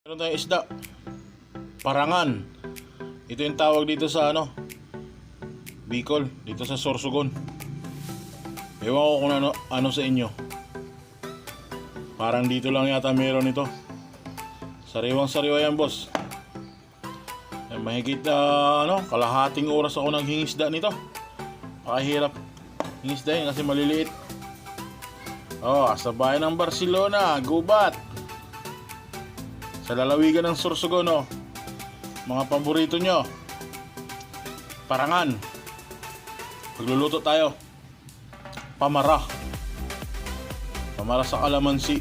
Meron tayong isda, parangan. Ito yung tawag dito sa Bicol, dito sa Sorsogon. Ewan ko kung ano sa inyo. Parang dito lang yata meron ito. Sariwang sariwa yan, boss. Mahigit kalahating oras ako naghingisda nito. Pakahirap hingisdahin kasi maliliit. Sa bayan ng Barcelona, gubat. Sa lalawigan ng Sorsogon, mga paborito nyo, parangan. Magluluto tayo. Pamara sa kalamansi.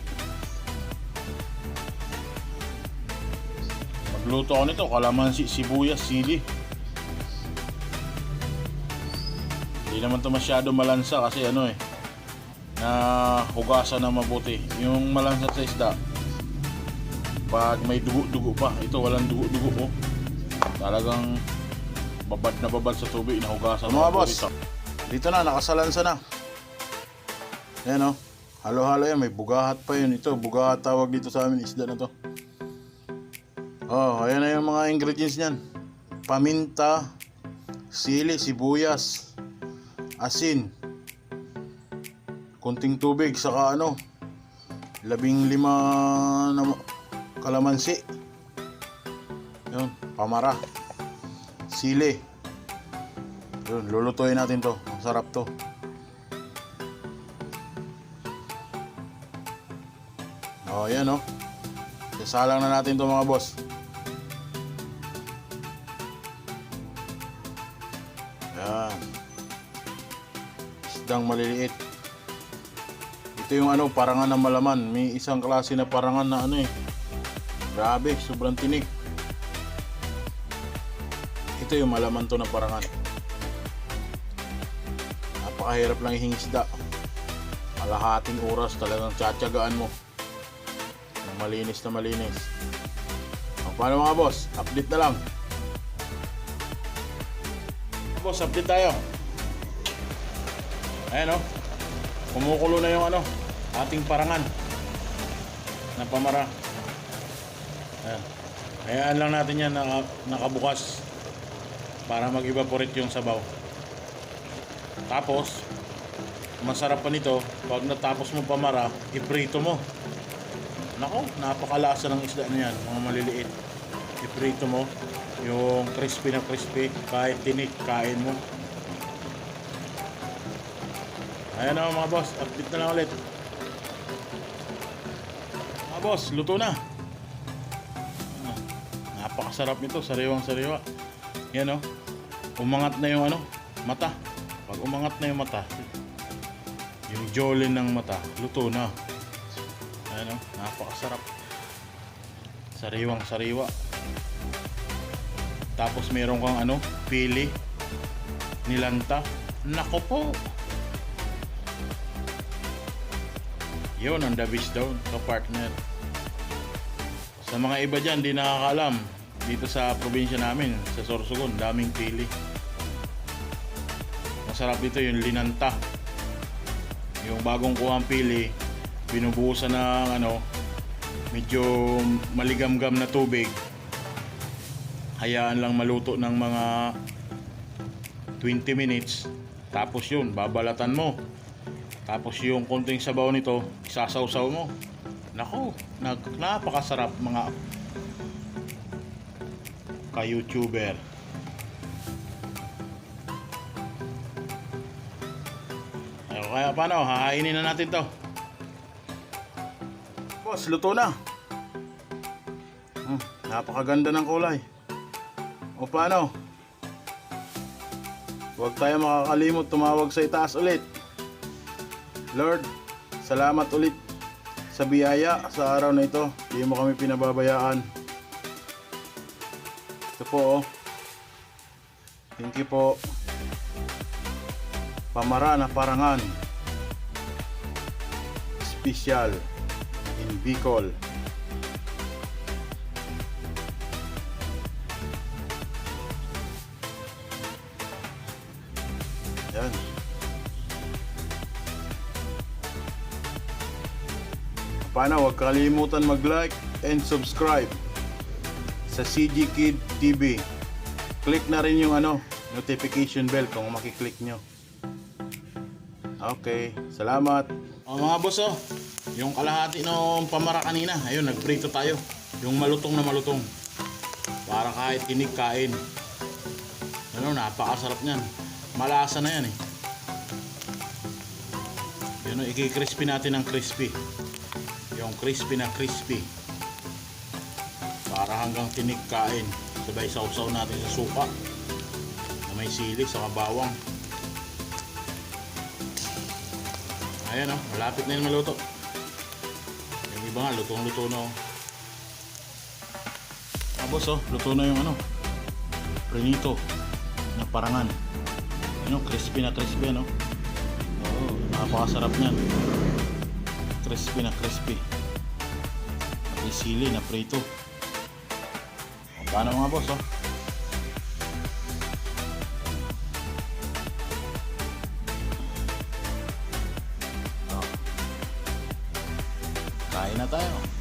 Magluto ako nito, kalamansi, sibuyas, sili. Hindi naman to masyado malansa kasi na hugasan na mabuti. Yung malansa sa isda, pag may dugo-dugo pa, ito walang dugo-dugo. Talagang babad na babad sa tubig, nahugasan mga boss. Dito na, nakasalansa na. Ayan halo-halo yan, may bugahat pa yun. Ito, bugahat tawag dito sa amin, isda na to. Ayan na yung mga ingredients niyan. Paminta, sili, sibuyas, asin, konting tubig, saka 15 na kalamansi. Yun, pamara, sili. Yun, lulutuin natin to. Ang sarap to. Ayan sasalang na natin to mga boss. Ayan, isdang maliliit. Ito yung parangan ng malaman. May isang klase na parangan na grabe, sobrang tinik. Ito yung malaman to na parangan. Napakahirap lang ihingisda. Kalahating oras talagang tsatsagaan mo. Malinis na malinis. Paano mga boss? Update na lang. Boss, update tayo. Ayan kumukulo na yung ating parangan na pamara. Ayan. Hayaan lang natin yan nakabukas para mag-evaporate yung sabaw. Tapos masarap pa nito pag natapos mo pamara, iprito mo. Nako, napakalasa ng isda na yan, mga maliliit. Iprito mo yung crispy na crispy, kahit tinik, kain mo. Ayan mga boss, update na lang ulit. Mga boss, luto na. Napakasarap nito, sariwang sariwa. Yan umangat na yung mata. Pag umangat na yung mata, yung jawline ng mata, luto na. Ayan napakasarap. Sariwang sariwa. Tapos meron kang pili, nilanta. Nako po. Yun ang the best daw, ka-partner. Sa mga iba dyan, di nakakaalam. Dito sa probinsya namin, sa Sorsogon, daming pili. Masarap dito yung linanta. Yung bagong kuhang pili, binubuhusan ng medyo maligamgam na tubig. Hayaan lang maluto ng mga 20 minutes. Tapos yun, babalatan mo. Tapos yung konting sabaw nito, isasawsaw mo. Nako, napakasarap mga ka-YouTuber. Kaya paano, hahainin na natin to. Boss, luto na. Napakaganda ng kulay. O paano? Huwag tayo makakalimot tumawag sa itaas ulit. Lord, salamat ulit sa biyaya sa araw na ito. Hindi mo kami pinababayaan. Ito po Thank you po. Pamara na parangan. Special in Bicol. Yan. Paano, huwag kalimutan mag-like and subscribe. sa CG Kid TV. Click na rin yung notification bell kung makiklik nyo. Okay, salamat. Mga boss, yung kalahati ng pamara kanina, ayun, nagprito tayo. Yung malutong na malutong. Para kahit tinig kain. Napakasarap niyan. Malasa na yan eh. Yun, i-crispy natin ng crispy. Yung crispy na crispy. Para hanggang tinig kain. Sabay sausaw natin sa suka na may sili sa bawang. Ayan, malapit na yung maluto. Yung iba nga lutong-luto na. Boss, luto na yung prinito na parangan. Crispy na crispy, napakasarap niyan. Crispy na crispy. Pati sili na prito. Paano mga boss, kain na tayo.